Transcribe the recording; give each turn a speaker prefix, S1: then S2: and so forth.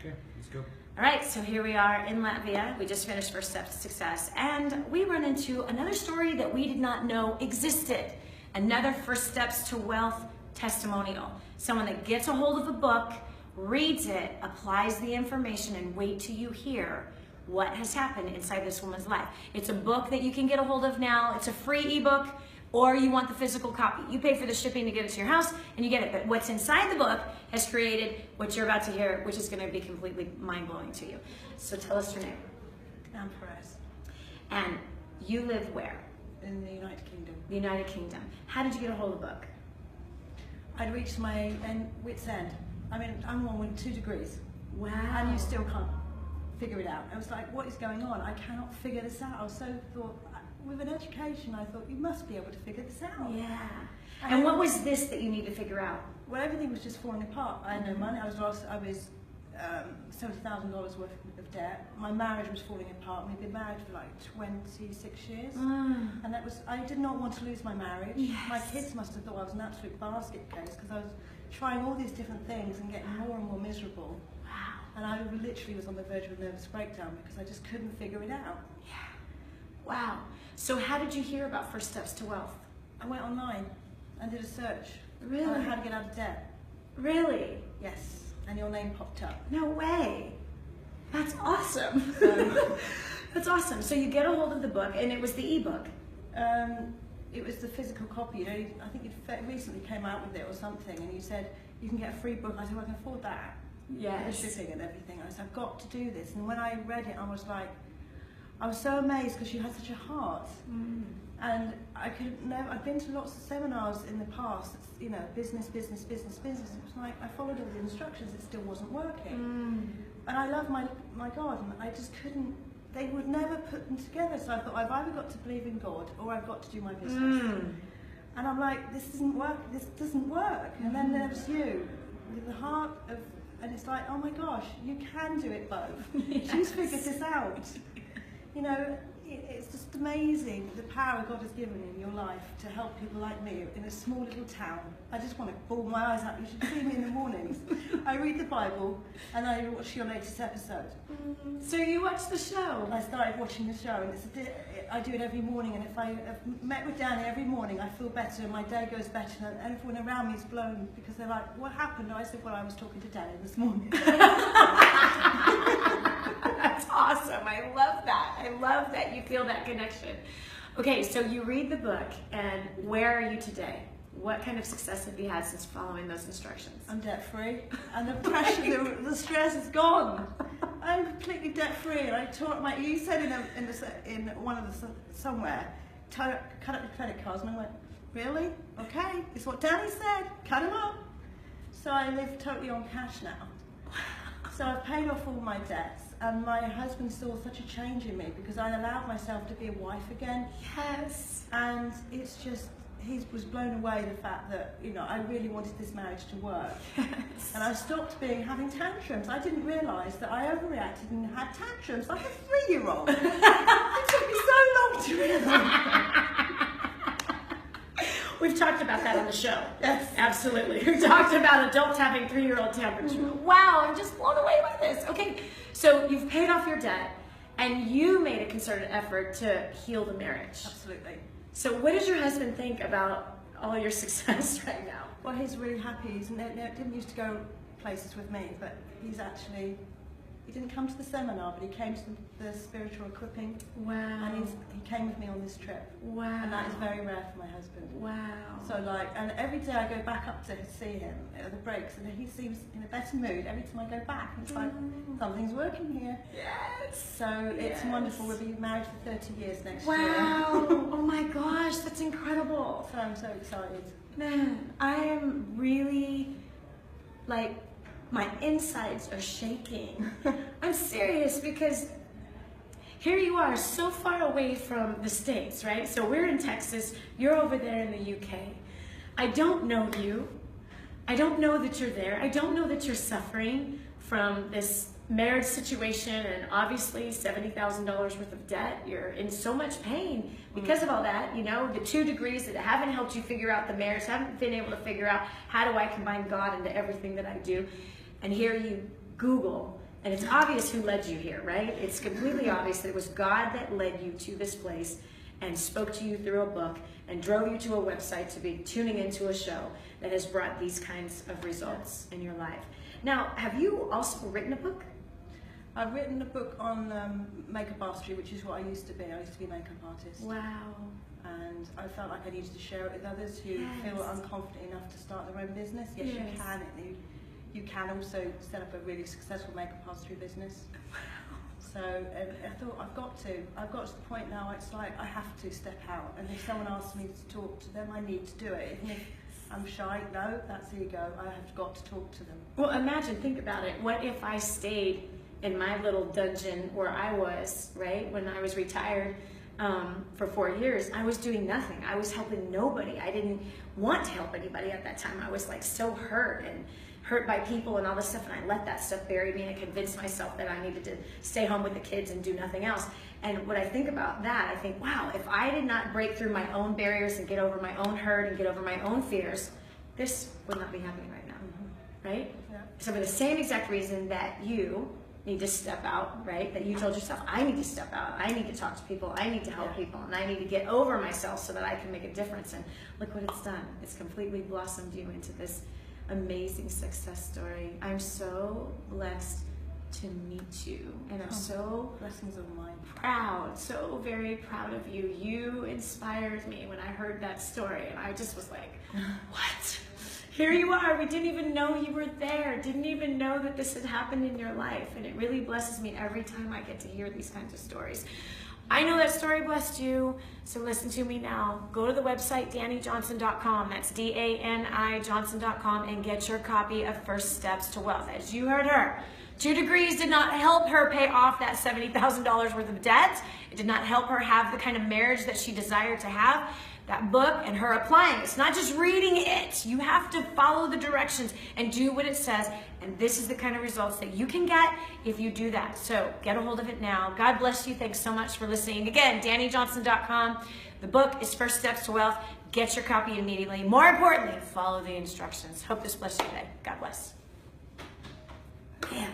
S1: Okay, let's go.
S2: All right, so here we are in Latvia. We just finished First Steps to Success, and we run into another story that we did not know existed. Another First Steps to Wealth testimonial. Someone that gets a hold of a book, reads it, applies the information, and wait till you hear what has happened inside this woman's life. It's a book that you can get a hold of now. It's a free ebook, or you want the physical copy. You pay for the shipping to get it to your house, and you get it. But what's inside the book has created what you're about to hear, which is going to be completely mind-blowing to you. So tell us your name.
S3: I'm Perez.
S2: And you live where?
S3: In the United Kingdom.
S2: The United Kingdom. How did you get a hold of the book?
S3: I'd reached my wit's end. I mean, I'm one with 2 degrees.
S2: Wow.
S3: And you still can't figure it out. I was like, what is going on? I cannot figure this out. I was so thought, with an education, I thought, you must be able to figure this out.
S2: Yeah. And what was this that you need to figure out?
S3: Well, everything was just falling apart. I had no money. I was $70,000 worth of debt. My marriage was falling apart. We'd been married for like 26 years. And that was, I did not want to lose my marriage.
S2: Yes.
S3: My kids must have thought I was an absolute basket case because I was trying all these different things and getting more and more miserable.
S2: Wow.
S3: And I literally was on the verge of a nervous breakdown because I just couldn't figure it out.
S2: Yeah. Wow. So how did you hear about First Steps to Wealth?
S3: I went online and did a search.
S2: Really?
S3: On how to get out of debt.
S2: Really?
S3: Yes. And your name popped up.
S2: No way. That's awesome.
S3: So,
S2: That's awesome. So you get a hold of the book, and it was the ebook.
S3: it was the physical copy. You know, I think you recently came out with it or something, and you said you can get a free book. I said, well, I can afford that.
S2: Yes.
S3: The shipping and everything. I said, I've got to do this. And when I read it, I was like, I was so amazed because she had such a heart. And I've been to lots of seminars in the past, you know, business. It was like, I followed all the instructions, it still wasn't working. And I love my God, and I just couldn't, they would never put them together. So I thought, I've either got to believe in God or I've got to do my business. And I'm like, this doesn't work. And then there's you, with the heart of, and it's like, oh my gosh, you can do it both.
S2: Yes.
S3: She's figured this out. You know, it's just amazing the power God has given in your life to help people like me in a small little town. I just want to bawl my eyes out. You should see me in the mornings. I read the Bible and I watch your latest episode.
S2: So you watched the show?
S3: I started watching the show, and I do it every morning, and if I have met with Danny every morning, I feel better and my day goes better, and everyone around me is blown because they're like, what happened? And I said, well, I was talking to Danny this morning.
S2: That's awesome. I love that. I love that you feel that connection. Okay, so you read the book, and where are you today? What kind of success have you had since following those instructions?
S3: I'm debt-free, and the pressure, the stress is gone. I'm completely debt-free, and I taught my. You said in one of the somewhere, cut up your credit cards, and I went, really? Okay, it's what Danny said. Cut them up. So I live totally on cash now. So I've paid off all my debts, and my husband saw such a change in me because I allowed myself to be a wife again.
S2: Yes.
S3: And it's just, he was blown away the fact that, you know, I really wanted this marriage to work.
S2: Yes.
S3: And I stopped having tantrums. I didn't realise that I overreacted and had tantrums like a 3-year-old. It took me so long to realise.
S2: We've talked about that on the show.
S3: Yes.
S2: Absolutely. We talked about adults having 3-year-old tempers. Wow, I'm just blown away by this. Okay, so you've paid off your debt, and you made a concerted effort to heal the marriage.
S3: Absolutely.
S2: So what does your husband think about all your success right now?
S3: Well, he's really happy. He didn't used to go places with me, but he's actually, he didn't come to the seminar, but he came to the spiritual equipping.
S2: Wow.
S3: And he came with me on this trip.
S2: Wow.
S3: And that is very rare for my husband.
S2: Wow.
S3: So and every day I go back up to see him at the breaks, and he seems in a better mood every time I go back. It's like, something's working here.
S2: Yes.
S3: So it's wonderful. We'll be married for 30 years next year.
S2: Wow. Oh my gosh, that's incredible.
S3: So I'm so excited.
S2: Man, I am really, like, my insides are shaking. I'm serious, because here you are so far away from the States, right? So we're in Texas, you're over there in the UK. I don't know you. I don't know that you're there. I don't know that you're suffering from this marriage situation and obviously $70,000 worth of debt. You're in so much pain because of all that, you know, the 2 degrees that haven't helped you figure out the marriage, haven't been able to figure out how do I combine God into everything that I do. And here you Google And it's obvious who led you here, right? It's completely obvious that it was God that led you to this place and spoke to you through a book and drove you to a website to be tuning into a show that has brought these kinds of results in your life. Now, have you also written a book?
S3: I've written a book on makeup artistry, which is what I used to be. I used to be a makeup artist.
S2: Wow.
S3: And I felt like I needed to share it with others who feel unconfident enough to start their own business. Yes, you can. You can also set up a really successful makeup artistry business. So I thought I've got to the point now. It's like I have to step out, and if someone asks me to talk to them, I need to do it. Even if I'm shy, no, that's ego. I have got to talk to them.
S2: Well, imagine, think about it. What if I stayed in my little dungeon where I was, right, when I was retired for 4 years? I was doing nothing. I was helping nobody. I didn't want to help anybody at that time. I was like so hurt by people and all this stuff, and I let that stuff bury me, and I convinced myself that I needed to stay home with the kids and do nothing else. And when I think about that, I think, wow, if I did not break through my own barriers and get over my own hurt and get over my own fears, this would not be happening right now, right?
S3: Yeah.
S2: So for the same exact reason that you need to step out, right? That you told yourself, I need to step out, I need to talk to people, I need to help people, and I need to get over myself so that I can make a difference. And look what it's done. It's completely blossomed you into this amazing success story. I'm so blessed to meet you, and I'm so
S3: blessings of mine.
S2: Proud, so very proud of you. You inspired me when I heard that story, and I just was like, what? Here you are. We didn't even know you were there. Didn't even know that this had happened in your life, and it really blesses me every time I get to hear these kinds of stories. I know that story blessed you, so listen to me now. Go to the website, DaniJohnson.com. That's DANI Johnson.com, and get your copy of First Steps to Wealth. As you heard her, 2 degrees did not help her pay off that $70,000 worth of debt. It did not help her have the kind of marriage that she desired to have. That book and her applying. It's not just reading it. You have to follow the directions and do what it says. And this is the kind of results that you can get if you do that. So get a hold of it now. God bless you. Thanks so much for listening. Again, DaniJohnson.com. The book is First Steps to Wealth. Get your copy immediately. More importantly, follow the instructions. Hope this blessed you today. God bless. Man.